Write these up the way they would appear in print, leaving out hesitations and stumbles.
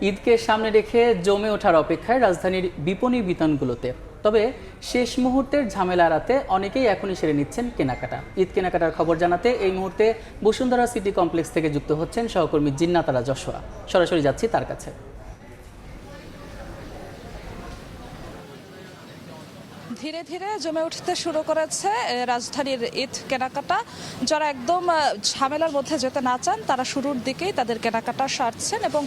ঈদকে সামনে রেখে জমে ওঠার অপেক্ষায় রাজধানীর বিপণী বিতানগুলোতে। তবে শেষ মুহূর্তের ঝামেলা এড়াতে অনেকেই এখনই সেরে নিচ্ছেন কেনাকাটা। ঈদ কেনাকাটার খবর জানাতে এই মুহূর্তে বসুন্ধরা সিটি কমপ্লেক্স থেকে যুক্ত হচ্ছেন সহকর্মী জিন্নাতারা যশোয়া। সরাসরি যাচ্ছি তার কাছে। ধীরে ধীরে জমে উঠতে শুরু করেছে রাজধানীর ঈদ কেনাকাটা। যারা একদম ঝামেলার মধ্যে যেতে না চান তারা শুরুর দিকেই তাদের কেনাকাটা সারছেন এবং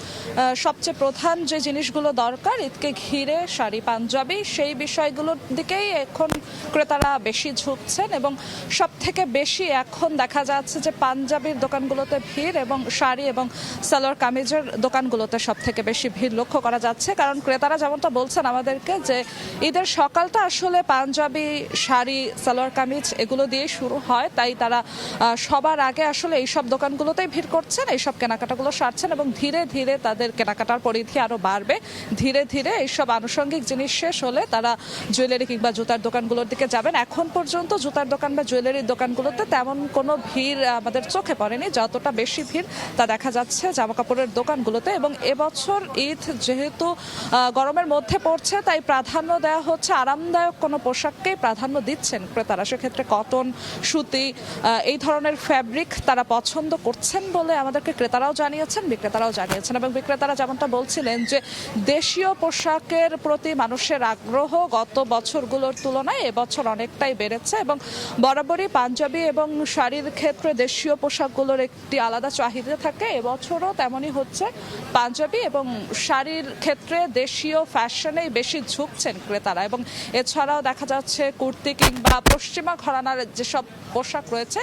সবচেয়ে প্রধান যে জিনিসগুলো দরকার ঈদকে ঘিরে শাড়ি পাঞ্জাবি সেই বিষয়গুলোর দিকেই এখন ক্রেতারা বেশি ঝুঁকছেন এবং সব থেকে বেশি এখন দেখা যাচ্ছে যে পাঞ্জাবির দোকানগুলোতে ভিড় এবং শাড়ি এবং সালোয়ার কামিজের দোকানগুলোতে সব থেকে বেশি ভিড় লক্ষ্য করা যাচ্ছে। কারণ ক্রেতারা যেমনটা বলছেন আমাদেরকে যে ঈদের সকালটা আসলে পাঞ্জাবি শাড়ি সালোয়ার কামিজ এগুলো দিয়ে শুরু হয়, তাই তারা সবার আগে আসলে এইসব দোকানগুলোতেই ভিড় করছেন, এইসব কেনাকাটাগুলো সারছেন এবং ধীরে ধীরে তাদের কেনাকাটার পরিধি আরও বাড়বে। ধীরে ধীরে এইসব আনুষঙ্গিক জিনিস শেষ হলে তারা জুয়েলারি কিংবা জুতার দোকানগুলোর দিকে যাবেন। এখন পর্যন্ত জুতার দোকান বা জুয়েলারির দোকানগুলোতে তেমন কোনো ভিড় আমাদের চোখে পড়েনি, যতটা বেশি ভিড় তা দেখা যাচ্ছে জামা কাপড়ের দোকানগুলোতে। এবং এবছর ঈদ যেহেতু গরমের মধ্যে পড়ছে তাই প্রাধান্য দেওয়া হচ্ছে আরামদায়ক কোনো পোশাককেই প্রাধান্য দিচ্ছেন ক্রেতারা। সেক্ষেত্রে কটন, সুতি এই ধরনের ফ্যাব্রিক তারা পছন্দ করছেন বলে আমাদেরকে ক্রেতারাও জানিয়েছেন, বিক্রেতারাও জানিয়েছেন। এবং বিক্রেতারা যেমনটা বলছিলেন যে দেশীয় পোশাকের প্রতি মানুষের আগ্রহ গত বছরগুলোর তুলনায় এবছর অনেকটাই বেড়েছে এবং বরাবরই পাঞ্জাবি এবং শাড়ির ক্ষেত্রে দেশীয় পোশাকগুলোর একটি আলাদা চাহিদা থাকে। এবছরও তেমনই হচ্ছে, পাঞ্জাবি এবং শাড়ির ক্ষেত্রে দেশীয় ফ্যাশনেই বেশি ঝুঁকছেন ক্রেতারা। এবং এছাড়াও দেখা যাচ্ছে কুর্তি কিংবা পশ্চিমা ঘরানার যেসব পোশাক রয়েছে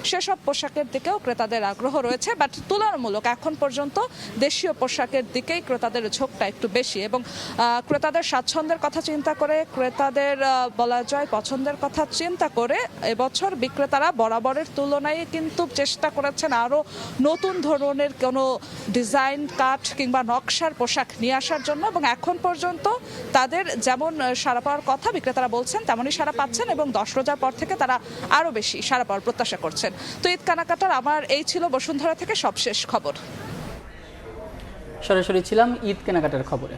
সেসব পোশাকের দিকেও ক্রেতাদের আগ্রহ রয়েছে, বাট তুলনামূলক এখন পর্যন্ত দেশীয় পোশাকের দিকেই ক্রেতাদের ঝোঁকটা একটু বেশি। এবং ক্রেতাদের স্বাচ্ছন্দ্যের কথা চিন্তা করে, ক্রেতাদের বলা যায় পছন্দের কথা চিন্তা করে এবছর বিক্রেতারা বরাবরের তুলনায় কিন্তু চেষ্টা করেছেন আরও নতুন ধরনের কোনো ডিজাইন, কাট কিংবা নকশার পোশাক নিয়ে আসার জন্য। এবং এখন পর্যন্ত তাদের যেমন সাড়া পাওয়ার কথা বিক্রেতারা বলছেন তেমনই সাড়া পাচ্ছেন এবং 10 রোজার পর থেকে তারা আরও বেশি সাড়া পাওয়ার প্রত্যাশা করছেন। তো ঈদ কেনাকাটার আমার এই ছিল বসুন্ধরা থেকে সবশেষ খবর। সরাসরি ছিলাম ঈদ কেনাকাটার খবরে।